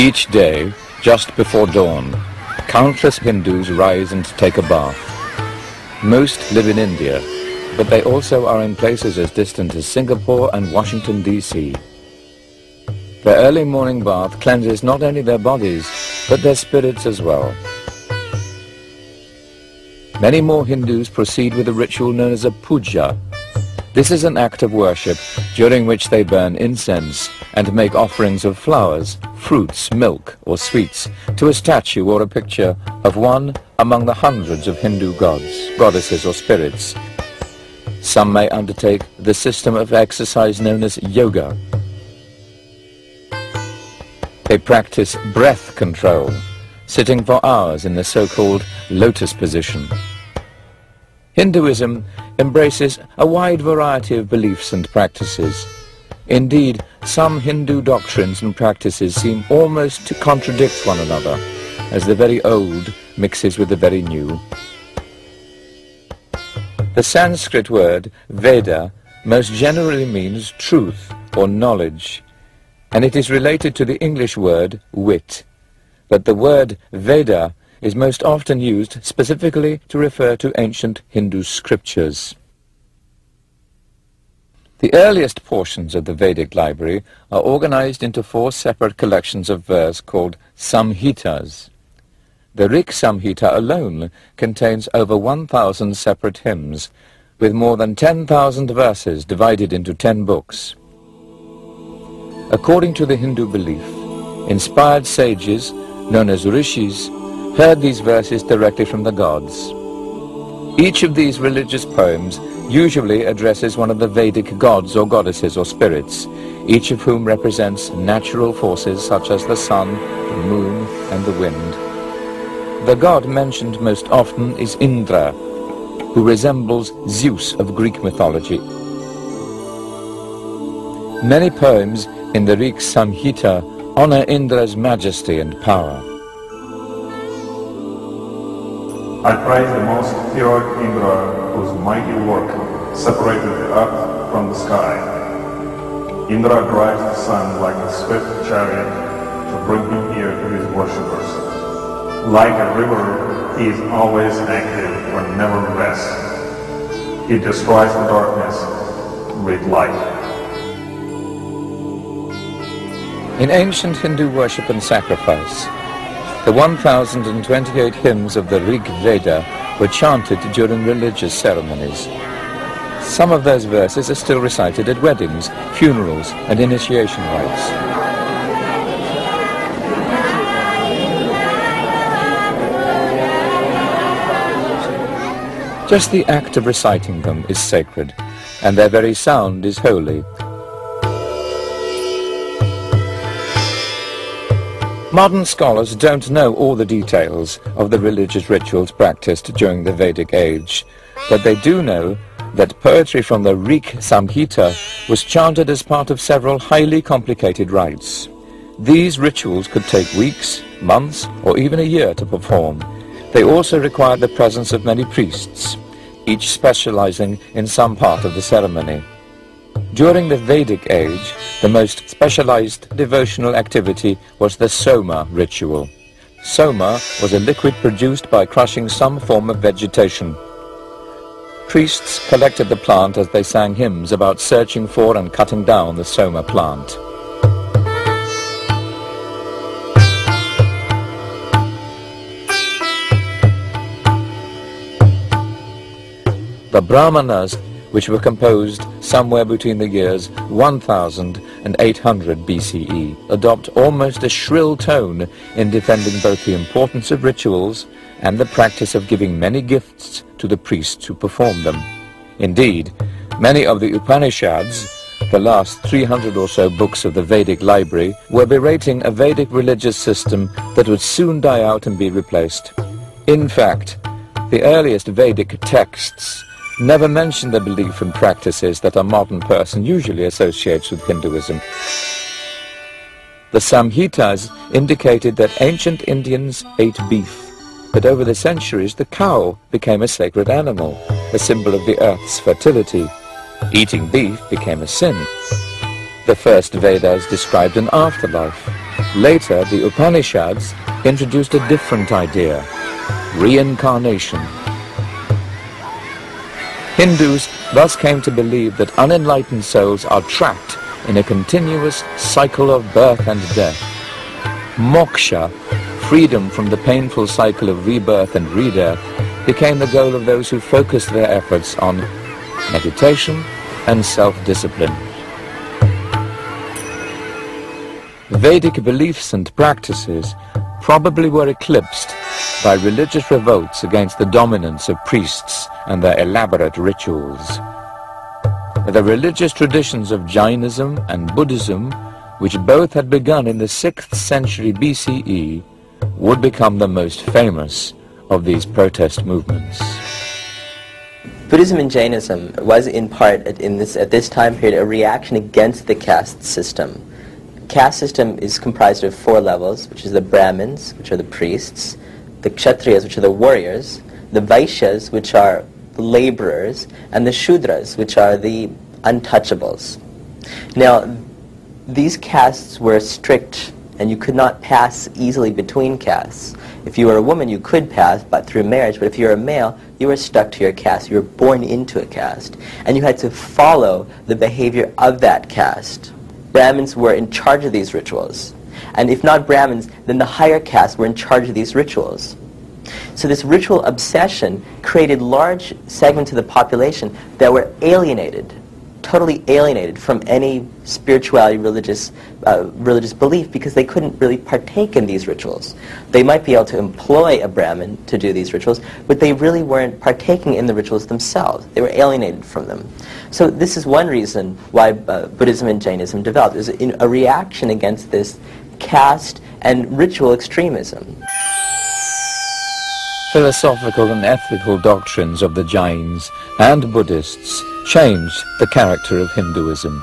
Each day, just before dawn, countless Hindus rise and take a bath. Most live in India, but they also are in places as distant as Singapore and Washington, D.C. Their early morning bath cleanses not only their bodies, but their spirits as well. Many more Hindus proceed with a ritual known as a puja. This is an act of worship during which they burn incense and make offerings of flowers, fruits, milk or sweets to a statue or a picture of one among the hundreds of Hindu gods, goddesses or spirits. Some may undertake the system of exercise known as yoga. They practice breath control, sitting for hours in the so-called lotus position. Hinduism embraces a wide variety of beliefs and practices. Indeed, some Hindu doctrines and practices seem almost to contradict one another, as the very old mixes with the very new. The Sanskrit word Veda most generally means truth or knowledge, and it is related to the English word wit. But the word Veda is most often used specifically to refer to ancient Hindu scriptures. The earliest portions of the Vedic library are organized into 4 separate collections of verse called Samhitas. The Rig Samhita alone contains over 1,000 separate hymns, with more than 10,000 verses divided into 10 books. According to the Hindu belief, inspired sages, known as rishis, heard these verses directly from the gods. Each of these religious poems usually addresses one of the Vedic gods or goddesses or spirits, each of whom represents natural forces such as the sun, the moon, and the wind. The god mentioned most often is Indra, who resembles Zeus of Greek mythology. Many poems in the Rig Samhita honor Indra's majesty and power. I praise the most heroic Indra, whose mighty work separated the earth from the sky. Indra drives the sun like a swift chariot to bring him here to his worshippers. Like a river, he is always active and never rests. He destroys the darkness with light. In ancient Hindu worship and sacrifice, the 1,028 hymns of the Rig Veda were chanted during religious ceremonies. Some of those verses are still recited at weddings, funerals, and initiation rites. Just the act of reciting them is sacred, and their very sound is holy. Modern scholars don't know all the details of the religious rituals practiced during the Vedic age, but they do know that poetry from the Rig Samhita was chanted as part of several highly complicated rites. These rituals could take weeks, months, or even a year to perform. They also required the presence of many priests, each specializing in some part of the ceremony. During the Vedic age, the most specialized devotional activity was the soma ritual. Soma was a liquid produced by crushing some form of vegetation. Priests collected the plant as they sang hymns about searching for and cutting down the soma plant. The Brahmanas, which were composed somewhere between the years 1000 and 800 BCE, adopt almost a shrill tone in defending both the importance of rituals and the practice of giving many gifts to the priests who perform them. Indeed, many of the Upanishads, the last 300 or so books of the Vedic library, were berating a Vedic religious system that would soon die out and be replaced. In fact, the earliest Vedic texts never mention the belief and practices that a modern person usually associates with Hinduism. The Samhitas indicated that ancient Indians ate beef, but over the centuries the cow became a sacred animal, a symbol of the earth's fertility. Eating beef became a sin. The first Vedas described an afterlife. Later, the Upanishads introduced a different idea: reincarnation. Hindus thus came to believe that unenlightened souls are trapped in a continuous cycle of birth and death. Moksha, freedom from the painful cycle of rebirth and redeath, became the goal of those who focused their efforts on meditation and self-discipline. Vedic beliefs and practices probably were eclipsed by religious revolts against the dominance of priests and their elaborate rituals. The religious traditions of Jainism and Buddhism, which both had begun in the 6th century BCE, would become the most famous of these protest movements. Buddhism and Jainism was in part, at this time period, a reaction against the caste system. The caste system is comprised of 4 levels, which is the Brahmins, which are the priests, the Kshatriyas, which are the warriors, the Vaishyas, which are the laborers, and the Shudras, which are the untouchables. Now, these castes were strict, and you could not pass easily between castes. If you were a woman, you could pass, but through marriage. But if you were a male, you were stuck to your caste. You were born into a caste, and you had to follow the behavior of that caste. Brahmins were in charge of these rituals. And if not Brahmins, then the higher castes were in charge of these rituals. So this ritual obsession created large segments of the population that were alienated, totally alienated from any spirituality, religious belief, because they couldn't really partake in these rituals. They might be able to employ a Brahmin to do these rituals, but they really weren't partaking in the rituals themselves. They were alienated from them. So this is one reason why Buddhism and Jainism developed. It was a reaction against this caste and ritual extremism. Philosophical and ethical doctrines of the Jains and Buddhists changed the character of Hinduism.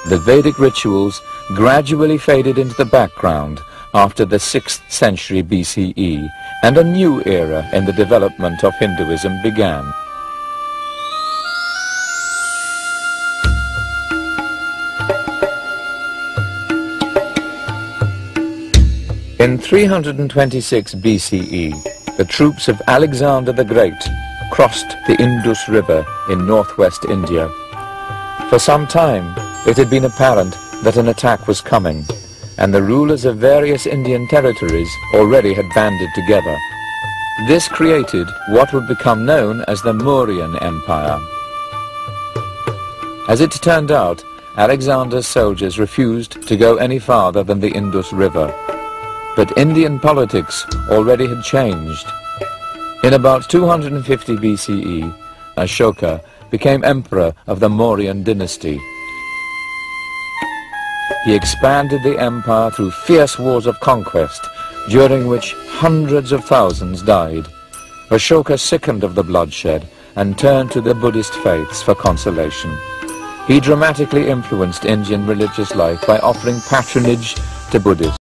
The Vedic rituals gradually faded into the background after the 6th century BCE, and a new era in the development of Hinduism began. In 326 BCE, the troops of Alexander the Great crossed the Indus River in northwest India. For some time, it had been apparent that an attack was coming, and the rulers of various Indian territories already had banded together. This created what would become known as the Mauryan Empire. As it turned out, Alexander's soldiers refused to go any farther than the Indus River. But Indian politics already had changed. In about 250 BCE, Ashoka became emperor of the Mauryan dynasty. He expanded the empire through fierce wars of conquest, during which hundreds of thousands died. Ashoka sickened of the bloodshed and turned to the Buddhist faiths for consolation. He dramatically influenced Indian religious life by offering patronage to Buddhists.